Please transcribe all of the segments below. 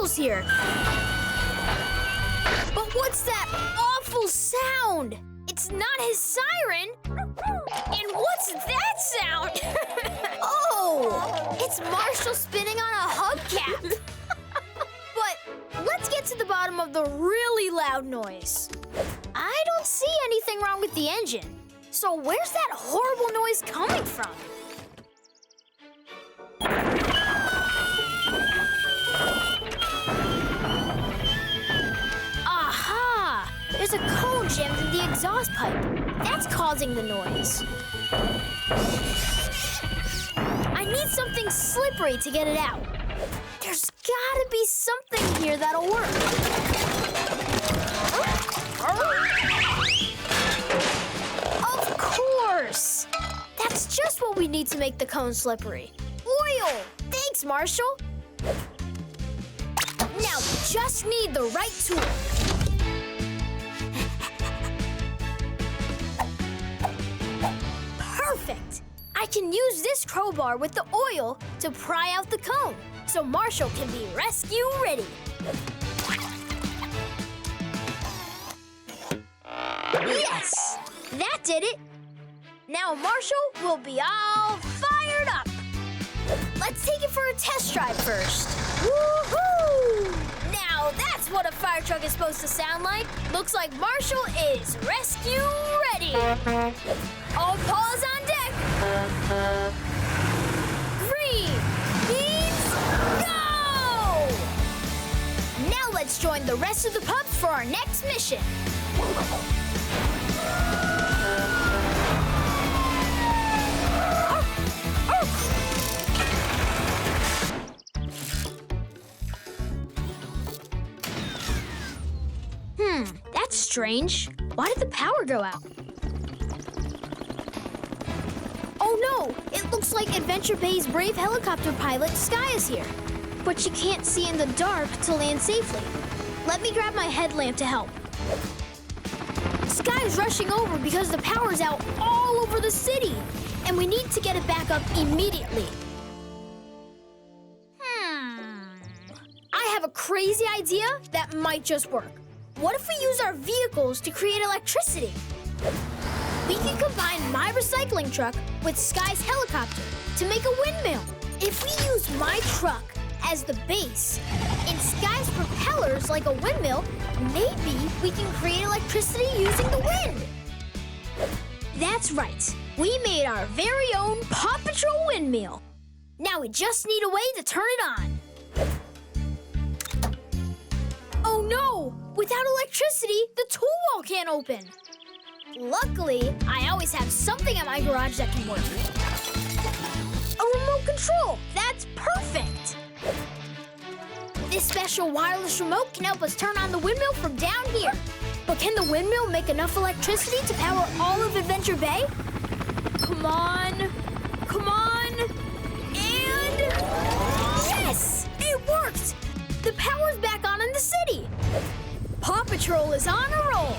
Marshal's here. But what's that awful sound? It's not his siren. And what's that sound? Oh, it's Marshall spinning on a hubcap. But let's get to the bottom of the really loud noise. I don't see anything wrong with the engine. So where's that horrible noise coming from? Aha! There's a cone jammed in the exhaust pipe. That's causing the noise. I need something slippery to get it out. There's gotta be something here that'll work. Of course! That's just what we need to make the cone slippery. Oil! Thanks, Marshall. Now we just need the right tool. Perfect! I can use this crowbar with the oil to pry out the cone, so Marshall can be rescue ready. Yes! That did it! Now Marshall will be all fired up. Let's take it for a test drive first. Woohoo! Now that's what a fire truck is supposed to sound like. Looks like Marshall is rescue ready. All paws on deck. Green means go! Now let's join the rest of the pups for our next mission. That's strange. Why did the power go out? Oh no! It looks like Adventure Bay's brave helicopter pilot, Skye, is here. But she can't see in the dark to land safely. Let me grab my headlamp to help. Skye's rushing over because the power's out all over the city, and we need to get it back up immediately. I have a crazy idea that might just work. What if we use our vehicles to create electricity? We can combine my recycling truck with Skye's helicopter to make a windmill. If we use my truck as the base and Skye's propellers like a windmill, maybe we can create electricity using the wind. That's right. We made our very own PAW Patrol windmill. Now we just need a way to turn it on. Oh no! Without electricity, the tool wall can't open. Luckily, I always have something at my garage that can work. A remote control! That's perfect! This special wireless remote can help us turn on the windmill from down here. But can the windmill make enough electricity to power all of Adventure Bay? Come on! Come on! And... yes! It worked! The power's back on in the city. PAW Patrol is on a roll.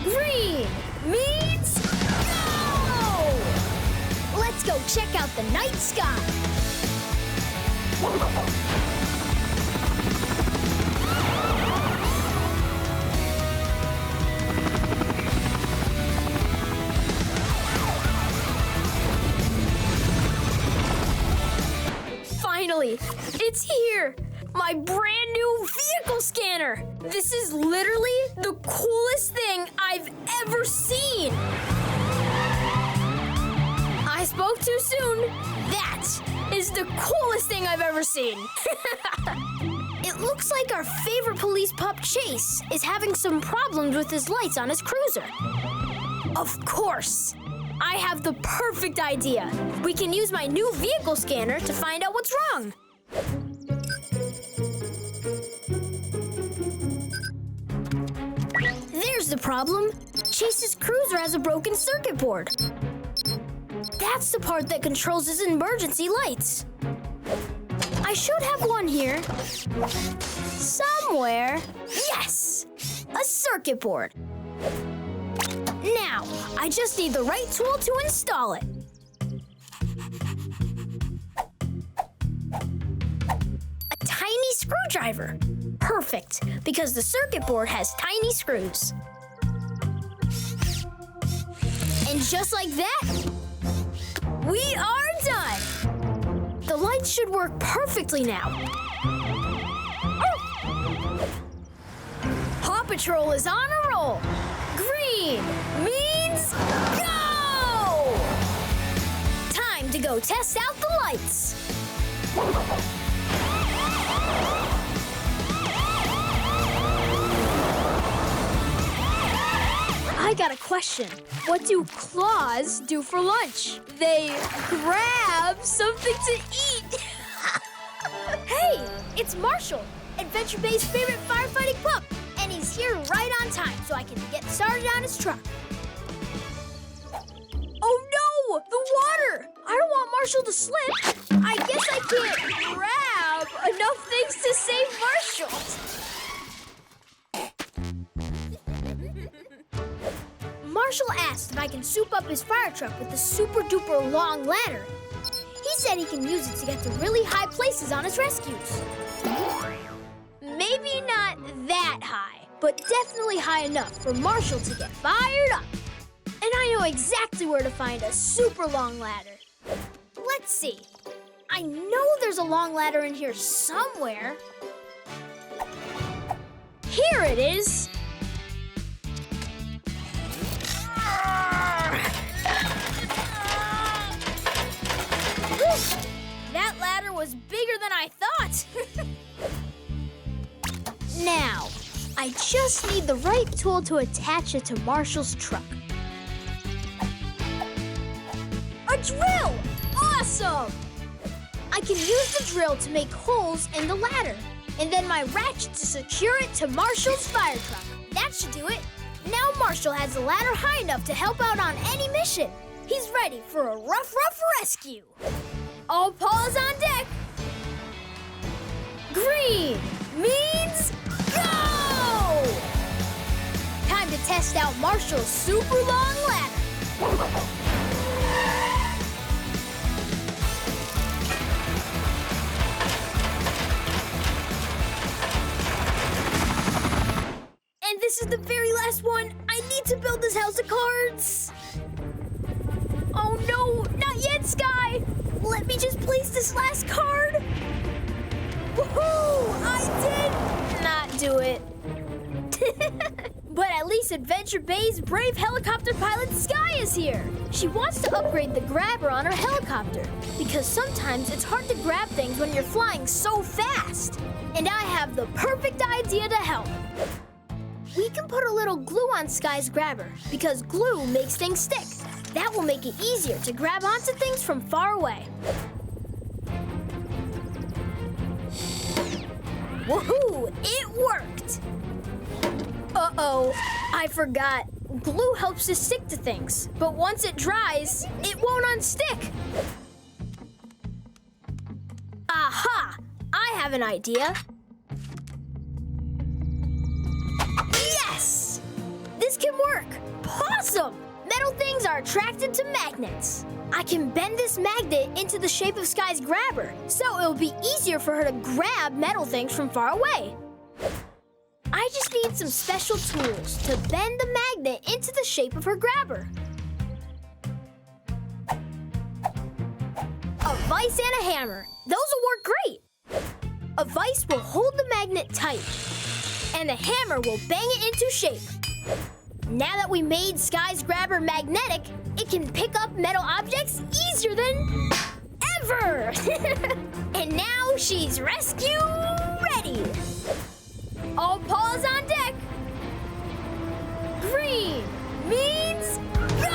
Green means go! Let's go check out the night sky. Finally, it's here. My brand new vehicle scanner! This is literally the coolest thing I've ever seen! I spoke too soon. That is the coolest thing I've ever seen. It looks like our favorite police pup, Chase, is having some problems with his lights on his cruiser. Of course! I have the perfect idea. We can use my new vehicle scanner to find out what's wrong. There's the problem. Chase's cruiser has a broken circuit board. That's the part that controls his emergency lights. I should have one here. Somewhere. Yes! A circuit board. Now, I just need the right tool to install it. A tiny screwdriver. Perfect, because the circuit board has tiny screws. And just like that, we are done. The lights should work perfectly now. Oh. PAW Patrol is on a roll. Green means go! Time to go test out the lights. I got a question. What do claws do for lunch? They grab something to eat. Hey, it's Marshall, Adventure Bay's favorite firefighting pup. And he's here right on time so I can get started on his truck. Oh no, the water! I don't want Marshall to slip. I guess I can't grab enough things to save Marshall. Marshall asked if I can soup up his fire truck with a super-duper long ladder. He said he can use it to get to really high places on his rescues. Maybe not that high, but definitely high enough for Marshall to get fired up. And I know exactly where to find a super long ladder. Let's see. I know there's a long ladder in here somewhere. Here it is. That ladder was bigger than I thought. Now, I just need the right tool to attach it to Marshall's truck. A drill! Awesome! I can use the drill to make holes in the ladder, and then my ratchet to secure it to Marshall's fire truck. That should do it. Now Marshall has the ladder high enough to help out on any mission. He's ready for a ruff-ruff rescue. All paws on deck. Green means go! Time to test out Marshall's super long ladder. And this is the very last one. I need to build this house of cards. Oh no, not yet, Skye. Let me just place this last card. Woohoo! I did not do it. But at least Adventure Bay's brave helicopter pilot Skye is here. She wants to upgrade the grabber on her helicopter because sometimes it's hard to grab things when you're flying so fast. And I have the perfect idea to help. We can put a little glue on Skye's grabber because glue makes things stick. That will make it easier to grab onto things from far away. Woohoo! It worked! Uh-oh, I forgot. Glue helps to stick to things, but once it dries, it won't unstick. Aha! I have an idea. Yes! This can work. Awesome! Metal things are attracted to magnets. I can bend this magnet into the shape of Skye's grabber, so it'll be easier for her to grab metal things from far away. I just need some special tools to bend the magnet into the shape of her grabber. A vise and a hammer. Those will work great. A vise will hold the magnet tight, and the hammer will bang it into shape. Now that we made Skye's grabber magnetic, it can pick up metal objects easier than ever! And now she's rescue ready! All paws on deck! Green means go!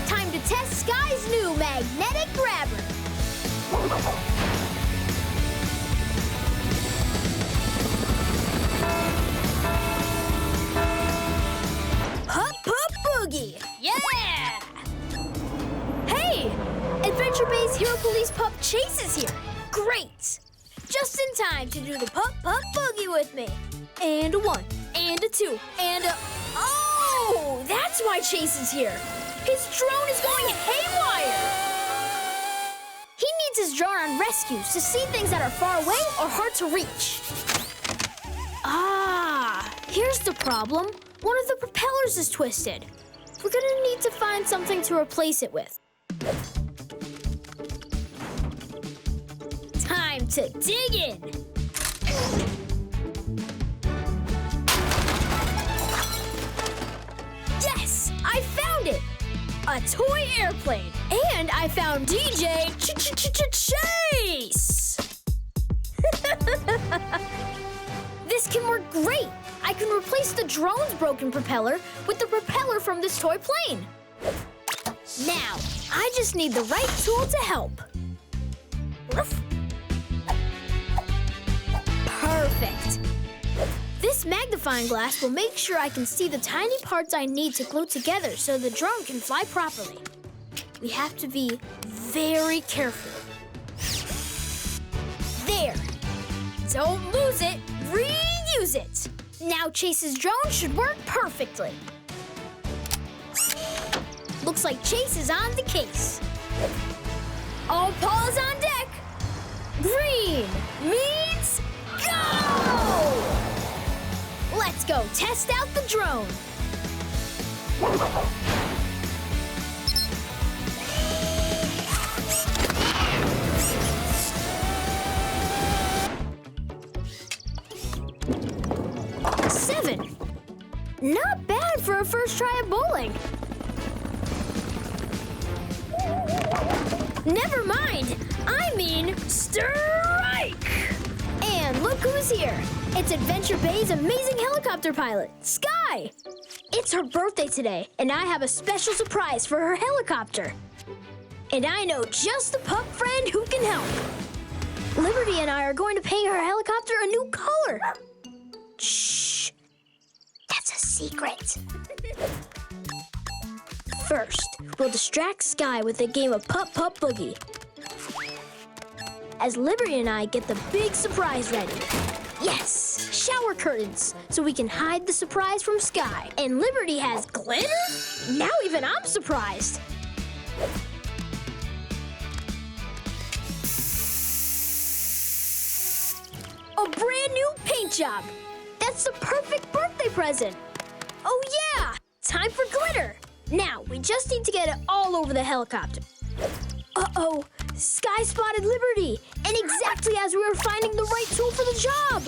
Time to test Skye's new magnetic grabber! Boogie! Yeah! Hey! Adventure Bay's Hero Police pup Chase is here. Great! Just in time to do the pup boogie with me. And a 1, and a 2, and a... Oh! That's why Chase is here. His drone is going haywire. He needs his drone on rescues to see things that are far away or hard to reach. Ah, here's the problem. One of the propellers is twisted. We're gonna need to find something to replace it with. Time to dig in. Yes, I found it. A toy airplane. And I found DJ Chase. This can work great. I can replace the drone's broken propeller with the propeller from this toy plane. Now, I just need the right tool to help. Ruff. Perfect. This magnifying glass will make sure I can see the tiny parts I need to glue together so the drone can fly properly. We have to be very careful. There. Don't lose it. Reuse it. Now Chase's drone should work perfectly. Looks like Chase is on the case. All paws on deck. Green means go! Let's go test out the drone. Seven. Not bad for a first try at bowling. Never mind. I mean strike! And look who's here. It's Adventure Bay's amazing helicopter pilot, Skye. It's her birthday today, and I have a special surprise for her helicopter. And I know just the pup friend who can help. Liberty and I are going to paint her helicopter a new color. Shh. That's a secret. First, we'll distract Skye with a game of Pup Pup Boogie. As Liberty and I get the big surprise ready. Yes, shower curtains, so we can hide the surprise from Skye. And Liberty has glitter? Now even I'm surprised. A brand new paint job. That's the perfect birthday present. Oh yeah, time for glitter. Now, we just need to get it all over the helicopter. Uh-oh, Skye spotted Liberty, and exactly as we were finding the right tool for the job.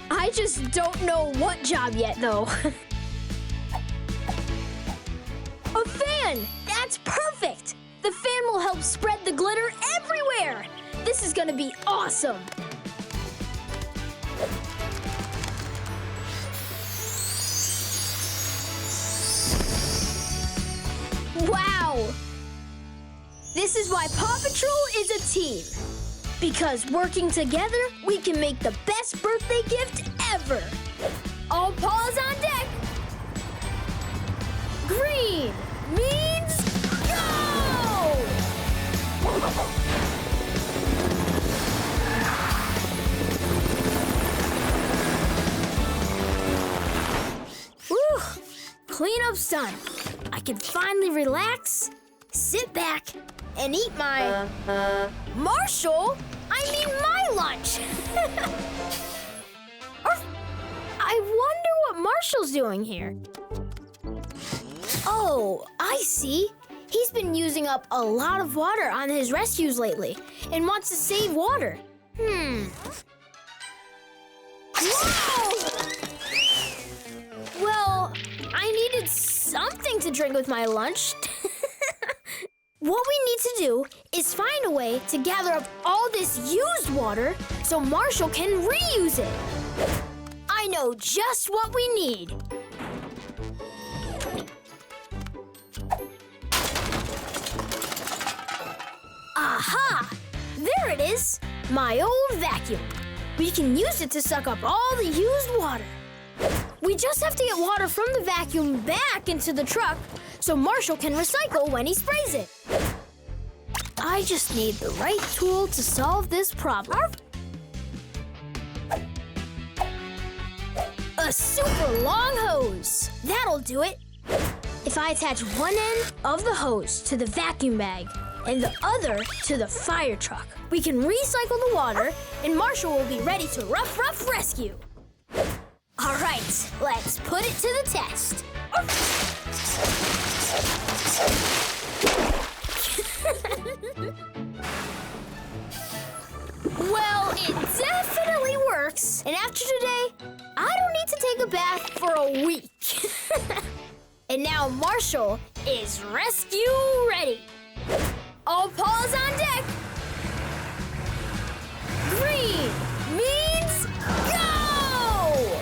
I just don't know what job yet, though. A fan! That's perfect! The fan will help spread the glitter everywhere! This is gonna be awesome! Wow! This is why PAW Patrol is a team. Because working together, we can make the best birthday gift ever. All paws on deck. Green means go! Whew! Cleanup's done. I can finally relax, sit back, and eat my... Marshall? I mean my lunch! I wonder what Marshall's doing here. Oh, I see. He's been using up a lot of water on his rescues lately and wants to save water. Whoa! Well, I needed something to drink with my lunch. What we need to do is find a way to gather up all this used water so Marshall can reuse it. I know just what we need. Aha! There it is, my old vacuum. We can use it to suck up all the used water. We just have to get water from the vacuum back into the truck so Marshall can recycle when he sprays it. I just need the right tool to solve this problem. A super long hose. That'll do it. If If I attach one end of the hose to the vacuum bag and the other to the fire truck, we can recycle the water and Marshall will be ready to ruff-ruff rescue. All right, let's put it to the test. Well, it definitely works. And after today, I don't need to take a bath for a week. And now Marshall is rescue ready. All paws on deck. Green means go!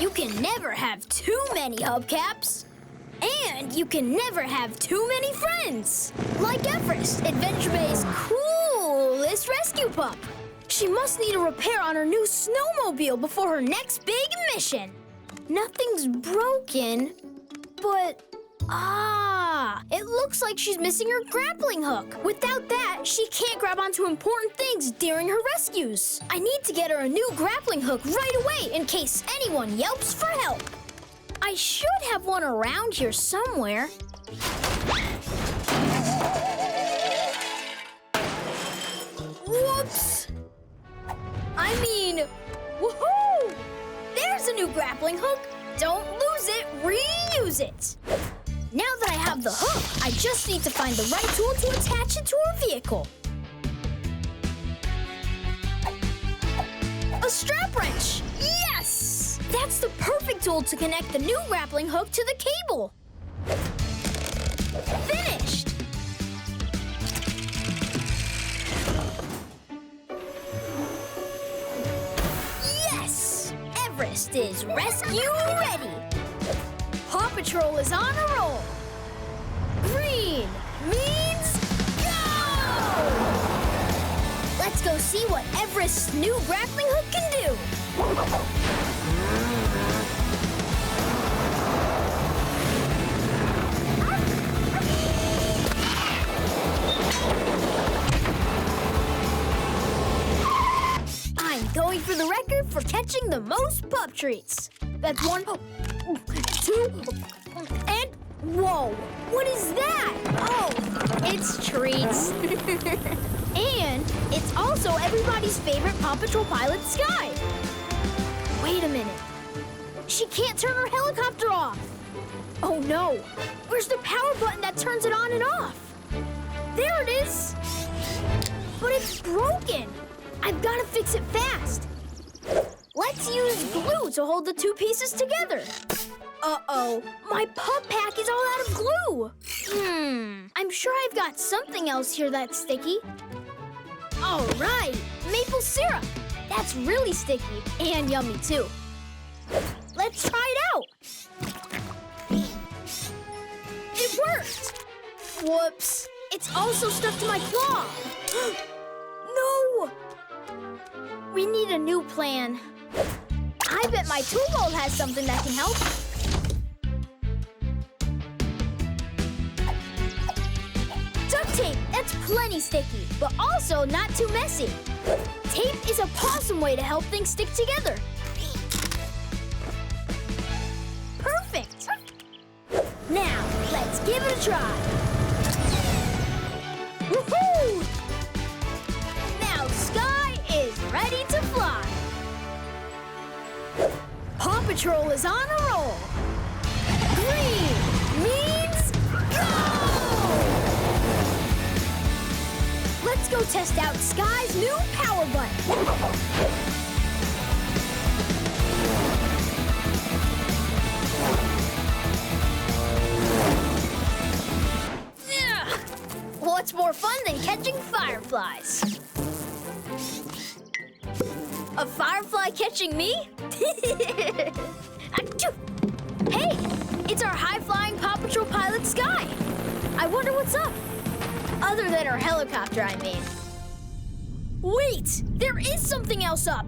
You can never have too many hubcaps. And you can never have too many friends. Like Everest, Adventure Bay's coolest rescue pup. She must need a repair on her new snowmobile before her next big mission. Nothing's broken, but it looks like she's missing her grappling hook. Without that, she can't grab onto important things during her rescues. I need to get her a new grappling hook right away in case anyone yelps for help. I should have one around here somewhere. Whoops! I mean, woohoo! There's a new grappling hook. Don't lose it, reuse it. Now that I have the hook, I just need to find the right tool to attach it to her vehicle. A strap wrench! Yes! That's the perfect tool to connect the new grappling hook to the cable. Finished! Yes! Everest is rescue ready. Paw Patrol is on a roll. Green means go! Let's go see what Everest's new grappling hook can do. I'm going for the record for catching the most pup treats. That's 1, 2, and whoa! What is that? Oh, it's treats. And it's also everybody's favorite Paw Patrol pilot, Skye. Wait a minute. She can't turn her helicopter off. Oh no, where's the power button that turns it on and off? There it is. But it's broken. I've got to fix it fast. Let's use glue to hold the two pieces together. Uh-oh, my pup pack is all out of glue. I'm sure I've got something else here that's sticky. All right, maple syrup. That's really sticky and yummy too. Let's try it out. It worked. Whoops, it's also stuck to my claw. No! We need a new plan. I bet my tool vault has something that can help. Duct tape, that's plenty sticky, but also not too messy. Tape is a awesome way to help things stick together. Perfect! Now, let's give it a try. Woohoo! Now Skye is ready to fly. Paw Patrol is on a roll. Green means go! Let's go test out Skye's new power button. What's more fun than catching fireflies? A firefly catching me? Hey, it's our high-flying Paw Patrol pilot, Skye. I wonder what's up. Other than our helicopter, I mean. Wait, there is something else up.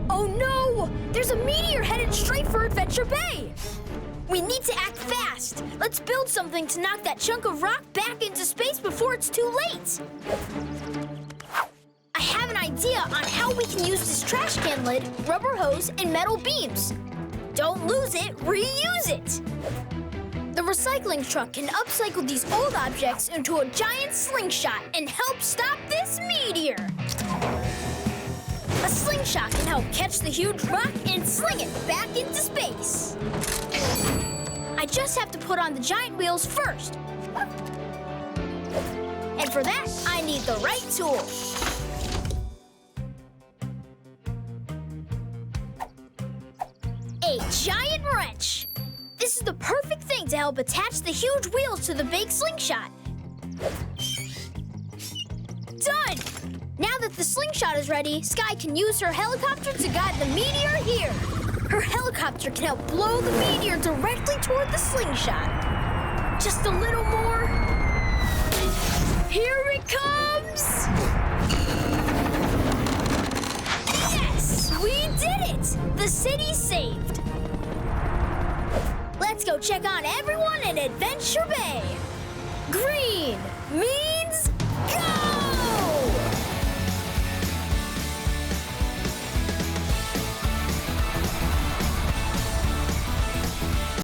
Oh no, there's a meteor headed straight for Adventure Bay. We need to act fast. Let's build something to knock that chunk of rock back into space before it's too late. I have an idea on how we can use this trash can lid, rubber hose, and metal beams. Don't lose it, reuse it! The recycling truck can upcycle these old objects into a giant slingshot and help stop this meteor. A slingshot can help catch the huge rock and sling it back into space. I just have to put on the giant wheels first. And for that, I need the right tool. A giant wrench. This is the perfect thing to help attach the huge wheels to the big slingshot. Done! Now that the slingshot is ready, Skye can use her helicopter to guide the meteor here. Her helicopter can help blow the meteor directly toward the slingshot. Just a little more. Here it comes! Yes! We did it! The city's saved. Let's go check on everyone in Adventure Bay. Green means